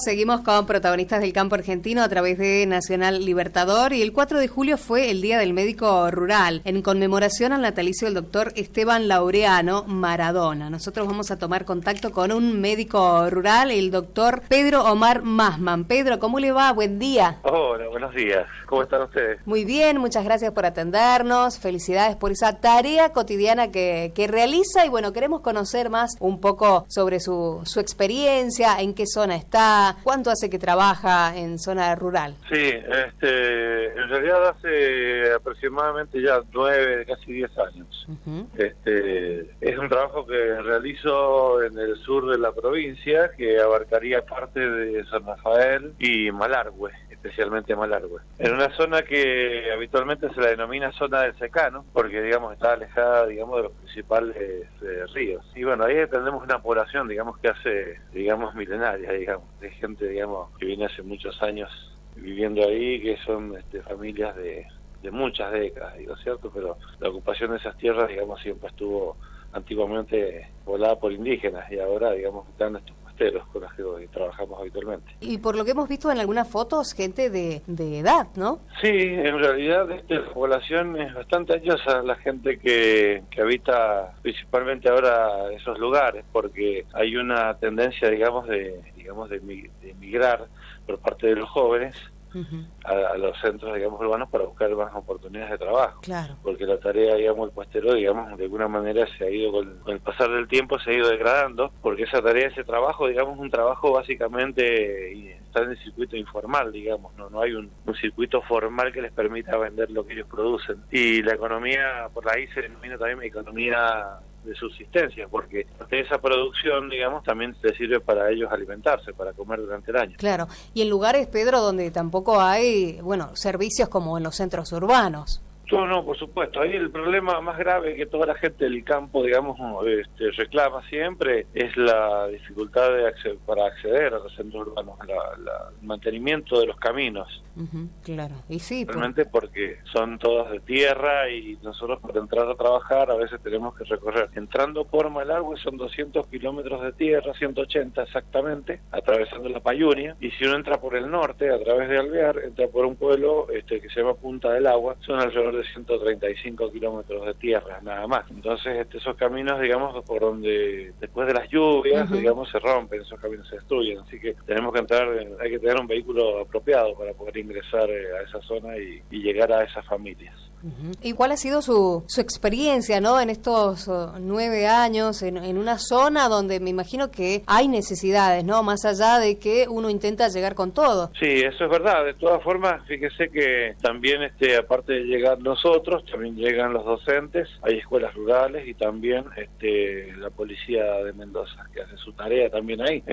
Seguimos con protagonistas del campo argentino a través de Nacional Libertador y el 4 de julio fue el Día del Médico Rural en conmemoración al natalicio del doctor Esteban Laureano Maradona. Nosotros vamos a tomar contacto con un médico rural, el doctor Pedro Omar Massman. Pedro, ¿cómo le va? Buen día. Hola, buenos días. ¿Cómo están ustedes? Muy bien, muchas gracias por atendernos. Felicidades por esa tarea cotidiana que realiza y bueno, queremos conocer más un poco sobre su experiencia, en qué zona está, cuánto hace que trabaja en zona rural. Sí, en realidad hace aproximadamente ya 9, casi 10 años. Es un trabajo que realizo en el sur de la provincia, que abarcaría parte de San Rafael y Malargüe, especialmente Malargüe. En una zona que habitualmente se la denomina zona del secano, porque digamos está alejada digamos de los principales ríos. Y bueno, ahí tenemos una población digamos que hace digamos milenaria, digamos, de gente digamos que viene hace muchos años viviendo ahí, que son familias de muchas décadas, digo, ¿cierto? Pero la ocupación de esas tierras digamos siempre estuvo antiguamente poblada por indígenas y ahora digamos están estos pasteros con los que trabajamos habitualmente. Y por lo que hemos visto en algunas fotos, gente de edad, ¿no? Sí, en realidad la población es bastante añosa, la gente que habita principalmente ahora esos lugares, porque hay una tendencia digamos de emigrar por parte de los jóvenes a los centros digamos urbanos para buscar más oportunidades de trabajo. Claro. Porque la tarea digamos el puestero digamos de alguna manera se ha ido con el pasar del tiempo se ha ido degradando, porque esa tarea, ese trabajo digamos un trabajo básicamente está en el circuito informal, digamos, no hay un circuito formal que les permita vender lo que ellos producen. Y la economía por ahí se denomina también economía de subsistencia, porque de esa producción, digamos, también les sirve para ellos alimentarse, para comer durante el año. Claro, y en lugares, Pedro, donde tampoco hay, servicios como en los centros urbanos. No, por supuesto. Ahí el problema más grave que toda la gente del campo, digamos, reclama siempre es la dificultad para acceder a los centros urbanos, el mantenimiento de los caminos. Claro, y sí. Realmente porque son todas de tierra y nosotros para entrar a trabajar a veces tenemos que recorrer. Entrando por Malargüe son 200 kilómetros de tierra, 180 exactamente, atravesando la Payunia, y si uno entra por el norte, a través de Alvear, entra por un pueblo que se llama Punta del Agua, son alrededor de 135 kilómetros de tierra, nada más. Entonces esos caminos, digamos, por donde después de las lluvias, digamos, se rompen, esos caminos se destruyen, así que tenemos que entrar, hay que tener un vehículo apropiado para poder ingresar a esa zona y llegar a esas familias. ¿Y cuál ha sido su experiencia, ¿no? En estos 9 años, en una zona donde me imagino que hay necesidades, ¿no? Más allá de que uno intenta llegar con todo. Sí, eso es verdad. De todas formas, fíjese que también, aparte de llegar nosotros, también llegan los docentes, hay escuelas rurales y también la policía de Mendoza, que hace su tarea también ahí.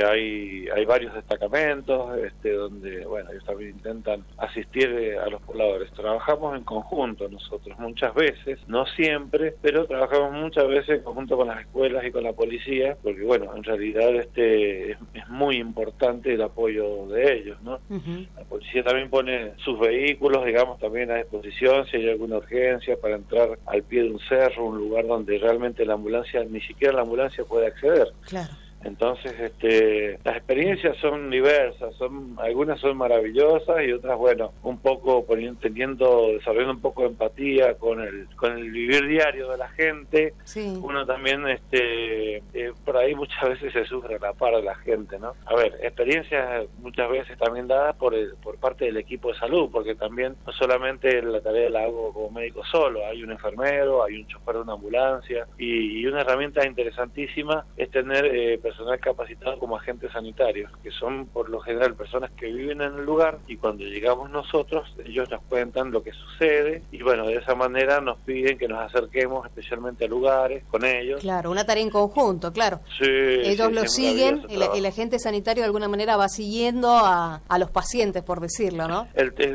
Hay varios destacamentos, donde, bueno, ellos también intentan asistir a los pobladores. Trabajamos en conjunto nosotros muchas veces, no siempre, pero trabajamos muchas veces en conjunto con las escuelas y con la policía, porque bueno, en realidad es muy importante el apoyo de ellos, ¿no? La policía también pone sus vehículos, digamos, también a disposición si hay alguna urgencia para entrar al pie de un cerro, un lugar donde realmente la ambulancia, ni siquiera la ambulancia puede acceder. Claro. Entonces, las experiencias son diversas, algunas son maravillosas y otras, bueno, un poco desarrollando un poco de empatía con el vivir diario de la gente. Sí. Uno también, por ahí muchas veces se sufre a la par de la gente, ¿no? A ver, experiencias muchas veces también dadas por parte del equipo de salud, porque también no solamente la tarea la hago como médico solo, hay un enfermero, hay un chofer de una ambulancia y una herramienta interesantísima es tener personal capacitado como agentes sanitarios, que son por lo general personas que viven en el lugar y cuando llegamos nosotros, ellos nos cuentan lo que sucede y bueno, de esa manera nos piden que nos acerquemos especialmente a lugares con ellos. Claro, una tarea en conjunto, claro. Sí, ellos lo siguen, el agente sanitario de alguna manera va siguiendo a los pacientes, por decirlo, ¿no?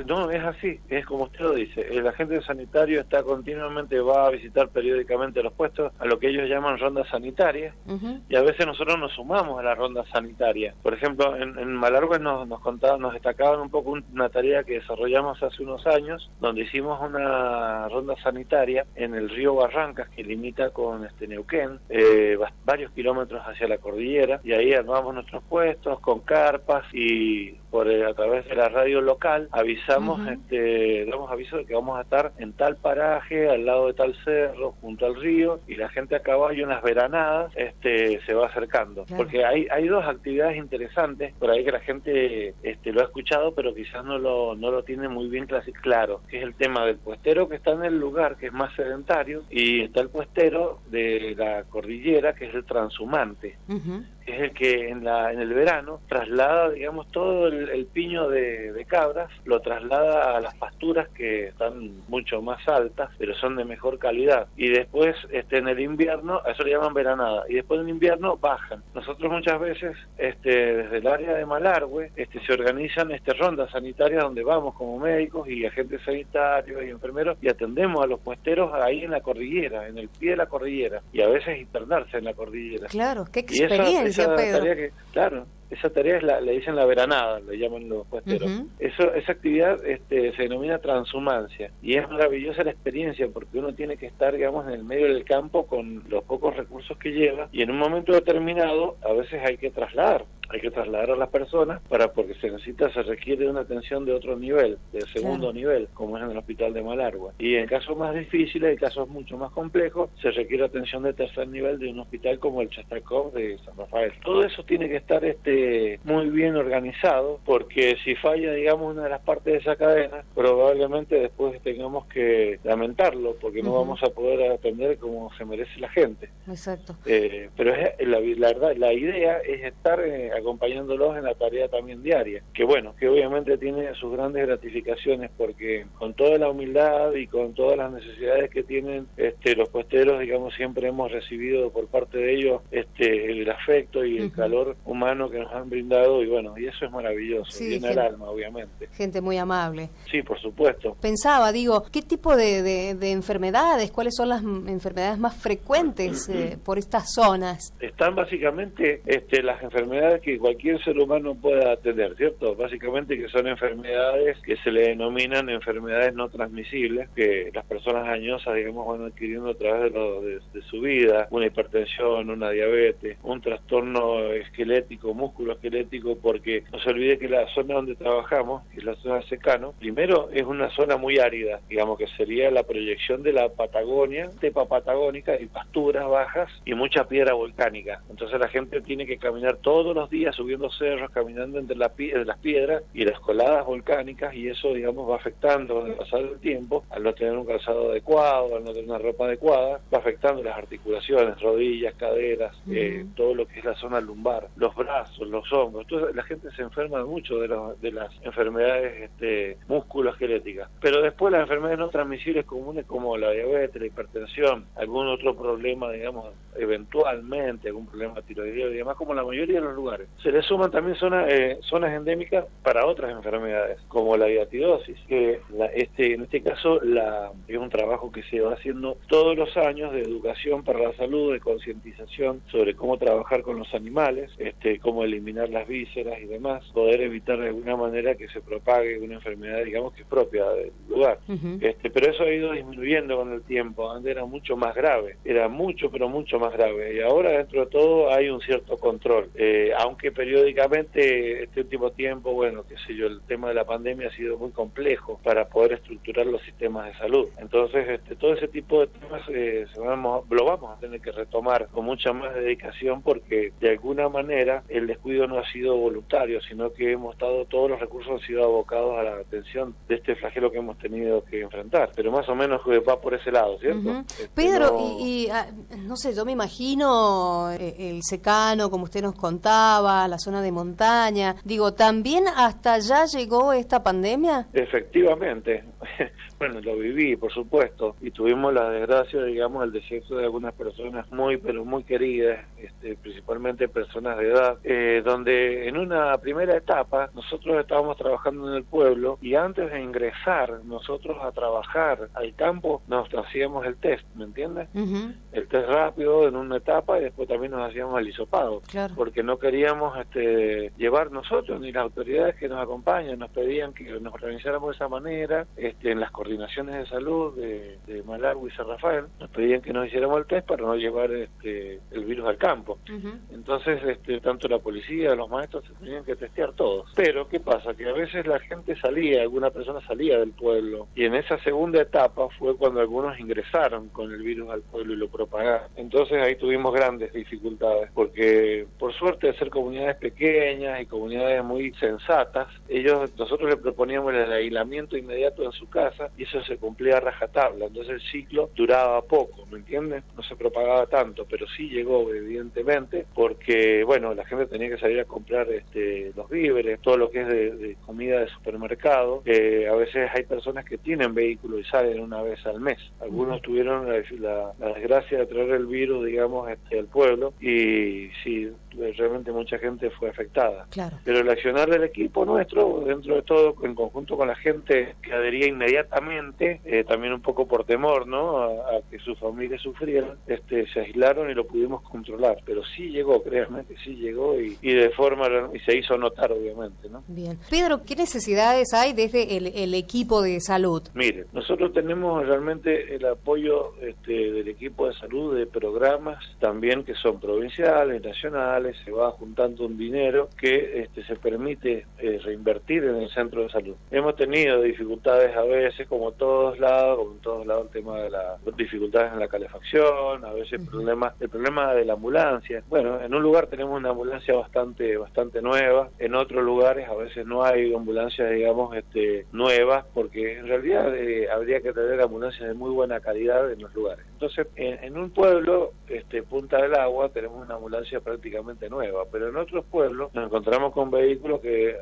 No, es así, es como usted lo dice, el agente sanitario va a visitar periódicamente los puestos, a lo que ellos llaman rondas sanitarias, y a veces nosotros nos sumamos a la ronda sanitaria. Por ejemplo, en Malargüe nos destacaban un poco una tarea que desarrollamos hace unos años, donde hicimos una ronda sanitaria en el río Barrancas, que limita con Neuquén, varios kilómetros hacia la cordillera, y ahí armamos nuestros puestos con carpas y a través de la radio local avisamos, damos aviso de que vamos a estar en tal paraje, al lado de tal cerro, junto al río, y la gente a caballo en las veranadas se va acercando. Claro. Porque hay dos actividades interesantes por ahí que la gente lo ha escuchado, pero quizás no lo tiene muy bien claro, que es el tema del puestero que está en el lugar, que es más sedentario, y está el puestero de la cordillera, que es el transhumante. Que es el que en el verano traslada, digamos, todo el piño de cabras, lo traslada a las pasturas que están mucho más altas, pero son de mejor calidad. Y después, en el invierno, a eso le llaman veranada, y después en invierno bajan. Nosotros muchas veces, desde el área de Malargüe, se organizan rondas sanitarias donde vamos como médicos y agentes sanitarios y enfermeros y atendemos a los puesteros ahí en la cordillera, en el pie de la cordillera, y a veces internarse en la cordillera. Claro, qué experiencia. Esa tarea le dicen la veranada, le llaman los puesteros. Esa actividad se denomina transhumancia, y es maravillosa la experiencia porque uno tiene que estar, digamos, en el medio del campo con los pocos recursos que lleva, y en un momento determinado a veces hay que trasladar a las personas porque se requiere una atención de otro nivel, de segundo nivel, como es en el hospital de Malargüe. Y en casos más difíciles, en casos mucho más complejos, se requiere atención de tercer nivel de un hospital como el Chastakov de San Rafael. Todo eso tiene que estar muy bien organizado, porque si falla, digamos, una de las partes de esa cadena, probablemente después tengamos que lamentarlo, porque no vamos a poder atender como se merece la gente. Exacto. Pero la verdad, la idea es estar acompañándolos en la tarea también diaria, que obviamente tiene sus grandes gratificaciones, porque con toda la humildad y con todas las necesidades que tienen los puesteros, digamos, siempre hemos recibido por parte de ellos el afecto y el calor humano que nos han brindado, y eso es maravilloso, sí, viene al alma, obviamente. Gente muy amable. Sí, por supuesto. Pensaba, ¿qué tipo de enfermedades, cuáles son las enfermedades más frecuentes por estas zonas? Están básicamente las enfermedades que cualquier ser humano pueda tener, ¿cierto? Básicamente que son enfermedades que se le denominan enfermedades no transmisibles, que las personas añosas, digamos, van adquiriendo a través de su vida, una hipertensión, una diabetes, un trastorno esquelético, músculo esquelético, porque no se olvide que la zona donde trabajamos, que es la zona de secano, primero es una zona muy árida, digamos que sería la proyección de la Patagonia, estepa patagónica y pasturas bajas y mucha piedra volcánica. Entonces la gente tiene que caminar todos los días subiendo cerros, caminando entre las piedras y las coladas volcánicas, y eso, digamos, va afectando con el pasar del tiempo, al no tener un calzado adecuado, al no tener una ropa adecuada, va afectando las articulaciones, rodillas, caderas, todo lo que es la zona lumbar, los brazos, los hombros. Entonces la gente se enferma mucho de las enfermedades musculoesqueléticas. Pero después las enfermedades no transmisibles comunes como la diabetes, la hipertensión, algún otro problema, digamos, eventualmente, algún problema tiroideo y demás, como la mayoría de los lugares. Se le suman también zonas endémicas para otras enfermedades, como la hiatidosis, que en este caso es un trabajo que se va haciendo todos los años de educación para la salud, de concientización sobre cómo trabajar con los animales, cómo eliminar las vísceras y demás, poder evitar de alguna manera que se propague una enfermedad, digamos, que es propia del lugar. Pero eso ha ido disminuyendo con el tiempo. Antes era mucho más grave, pero mucho más grave, y ahora dentro de todo hay un cierto control, aunque periódicamente este último tiempo, el tema de la pandemia ha sido muy complejo para poder estructurar los sistemas de salud. Entonces todo ese tipo de temas lo vamos a tener que retomar con mucha más dedicación, porque de alguna manera el descuido no ha sido voluntario, sino que todos los recursos han sido abocados a la atención de este flagelo que hemos tenido que enfrentar, pero más o menos va por ese lado, ¿cierto? Pedro, no sé, yo me imagino el secano, como usted nos contaba, la zona de montaña, ¿también hasta allá llegó esta pandemia? Efectivamente. Bueno, lo viví, por supuesto, y tuvimos la desgracia, digamos, el deceso de algunas personas pero muy queridas, principalmente personas de edad, donde en un una primera etapa, nosotros estábamos trabajando en el pueblo y antes de ingresar nosotros a trabajar al campo nos hacíamos el test, ¿me entiendes? El test rápido en una etapa y después también nos hacíamos el hisopado, porque no queríamos llevar nosotros ni las autoridades que nos acompañan, nos pedían que nos organizáramos de esa manera, en las coordinaciones de salud de Malargüe y San Rafael, nos pedían que nos hiciéramos el test para no llevar el virus al campo. Entonces, tanto la policía, los maestros se tenían que testear todos. Pero, ¿qué pasa? Que a veces la gente salía, alguna persona salía del pueblo, y en esa segunda etapa fue cuando algunos ingresaron con el virus al pueblo y lo propagaron. Entonces ahí tuvimos grandes dificultades, porque por suerte de ser comunidades pequeñas y comunidades muy sensatas, nosotros le proponíamos el aislamiento inmediato en su casa, y eso se cumplía a rajatabla. Entonces el ciclo duraba poco, ¿me entiendes? No se propagaba tanto, pero sí llegó, evidentemente, porque, bueno, la gente tenía que salir a comprar los víveres, todo lo que es de comida de supermercado. A veces hay personas que tienen vehículos y salen una vez al mes. Algunos tuvieron la desgracia de traer el virus, digamos, al pueblo, y sí, realmente mucha gente fue afectada. Pero el accionar del equipo nuestro, dentro de todo, en conjunto con la gente que adhería inmediatamente, también un poco por temor, ¿no?, a que sus familias sufrieran, se aislaron y lo pudimos controlar. Pero sí llegó, créanme que sí llegó, y de forma, y se hizo notar, obviamente, ¿no? Bien. Pedro, ¿qué necesidades hay desde el equipo de salud? Mire, nosotros tenemos realmente el apoyo del equipo de salud, de programas también que son provinciales, nacionales. Se va juntando un dinero que se permite reinvertir en el centro de salud. Hemos tenido dificultades a veces, como en todos lados, el tema de las dificultades en la calefacción, a veces el problema de la ambulancia. Bueno, en un lugar tenemos una ambulancia bastante nueva, en otros lugares a veces no hay ambulancias, digamos, nuevas, porque en realidad habría que tener ambulancias de muy buena calidad en los lugares. Entonces, en un pueblo, Punta del Agua, tenemos una ambulancia prácticamente nueva, pero en otros pueblos nos encontramos con vehículos que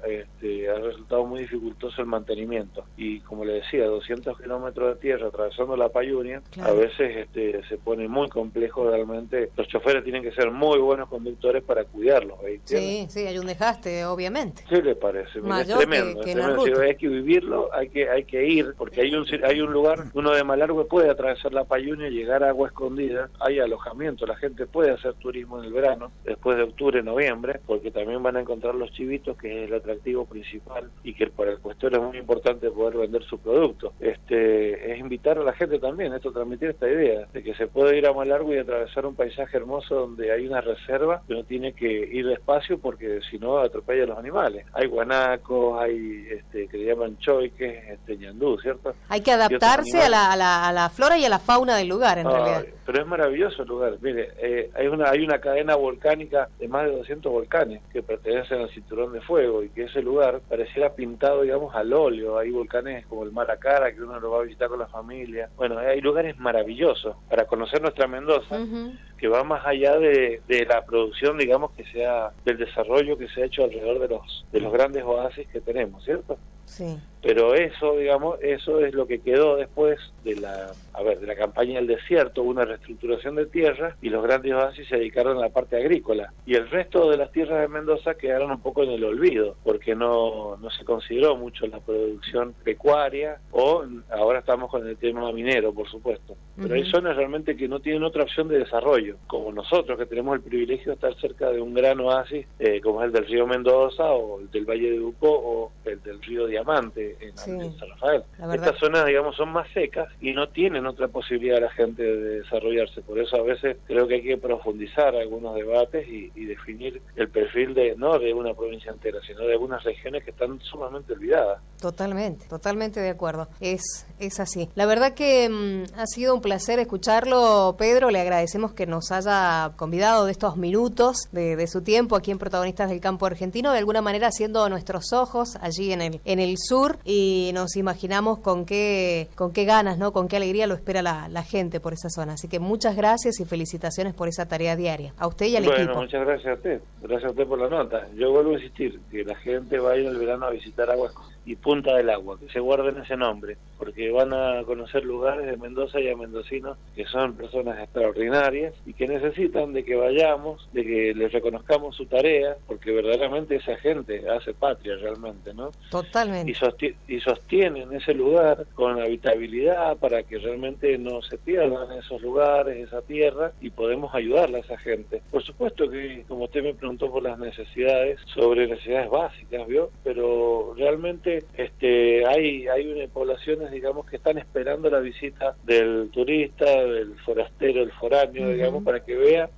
ha resultado muy dificultoso el mantenimiento, y como le decía, 200 kilómetros de tierra atravesando la Payunia, a veces se pone muy complejo realmente. Los choferes tienen que ser muy buenos conductores para cuidarlos. Sí, hay un desgaste, obviamente. ¿Qué le parece? Es tremendo, es tremendo. Hay que vivirlo, hay que ir, porque hay un lugar, uno de Malargüe puede atravesar la Payunia y llegar a Agua Escondida, hay alojamiento, la gente puede hacer turismo en el verano, después de octubre, noviembre, porque también van a encontrar los chivitos, que es el atractivo principal, y que para el cuestor es muy importante poder vender su producto. Es invitar a la gente también, transmitir esta idea, de que se puede ir a Malargüe y atravesar un paisaje hermoso donde hay una reserva, que no tiene que ir despacio porque si no atropella a los animales. Hay guanacos, hay que le llaman choiques, ñandú, ¿cierto? Hay que adaptarse a la flora y a la fauna del lugar, en realidad. Pero es maravilloso el lugar. Mire, hay una cadena volcánica de más de 200 volcanes que pertenecen al cinturón de fuego, y que ese lugar pareciera pintado, digamos, al óleo. Hay volcanes como el Maracara, que uno lo va a visitar con la familia. Bueno, hay lugares maravillosos para conocer nuestra Mendoza, que va más allá de la producción, digamos, que sea del desarrollo que se ha hecho alrededor de los grandes oasis que tenemos, ¿cierto? Sí. Pero eso, digamos, eso es lo que quedó después de la campaña del desierto. Hubo una reestructuración de tierras y los grandes oasis se dedicaron a la parte agrícola, y el resto de las tierras de Mendoza quedaron un poco en el olvido, porque no se consideró mucho la producción pecuaria, o ahora estamos con el tema minero, por supuesto. Pero hay zonas realmente que no tienen otra opción de desarrollo, como nosotros, que tenemos el privilegio de estar cerca de un gran oasis, como es el del río Mendoza, o el del Valle de Uco, o el del río Diamante en San Rafael. Estas zonas, digamos, son más secas y no tienen otra posibilidad a la gente de desarrollarse. Por eso a veces creo que hay que profundizar algunos debates y definir el perfil no de una provincia entera, sino de algunas regiones que están sumamente olvidadas. Totalmente de acuerdo. Es así. La verdad que ha sido un placer escucharlo, Pedro. Le agradecemos que nos haya convidado de estos minutos de su tiempo aquí en Protagonistas del Campo Argentino, de alguna manera haciendo nuestros ojos allí en el sur, y nos imaginamos con qué ganas, ¿no? Con qué alegría lo espera la gente por esa zona. Así que muchas gracias y felicitaciones por esa tarea diaria. A usted y al equipo. Bueno, muchas gracias a usted. Gracias a usted por la nota. Yo vuelvo a insistir, que la gente vaya en el verano a visitar Agua Escondida. y Punta del Agua, que se guarden ese nombre, porque van a conocer lugares de Mendoza y a mendocinos que son personas extraordinarias y que necesitan de que vayamos, de que les reconozcamos su tarea, porque verdaderamente esa gente hace patria realmente, ¿no? Totalmente. Y sostienen ese lugar con habitabilidad para que realmente no se pierdan esos lugares, esa tierra, y podemos ayudarle a esa gente. Por supuesto que, como usted me preguntó por las necesidades, sobre necesidades básicas, ¿vio? Pero realmente hay una poblaciones, digamos, que están esperando la visita del turista, del forastero, del foráneo, digamos, para que vea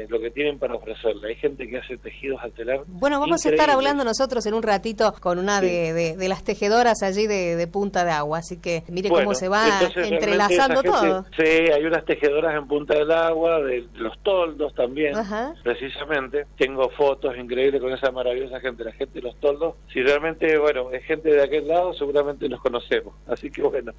lo que tienen para ofrecerle. Hay gente que hace tejidos al telar. Bueno, vamos a estar hablando nosotros en un ratito con una de las tejedoras allí de Punta de Agua, así que mire cómo se va entrelazando todo. Sí, hay unas tejedoras en Punta del Agua, de los toldos también, precisamente. Tengo fotos increíbles con esa maravillosa gente, la gente de los toldos. Si realmente, bueno, es gente de aquel lado, seguramente los conocemos. Así que bueno,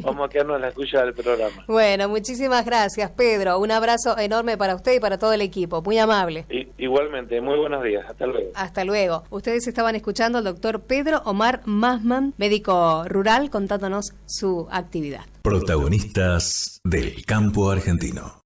vamos a quedarnos a la escucha del programa. Bueno, muchísimas gracias, Pedro. Un abrazo enorme para usted y para todo el equipo. Muy amable. Igualmente, muy buenos días. Hasta luego. Hasta luego. Ustedes estaban escuchando al doctor Pedro Omar Massman, médico rural, contándonos su actividad. Protagonistas del campo argentino.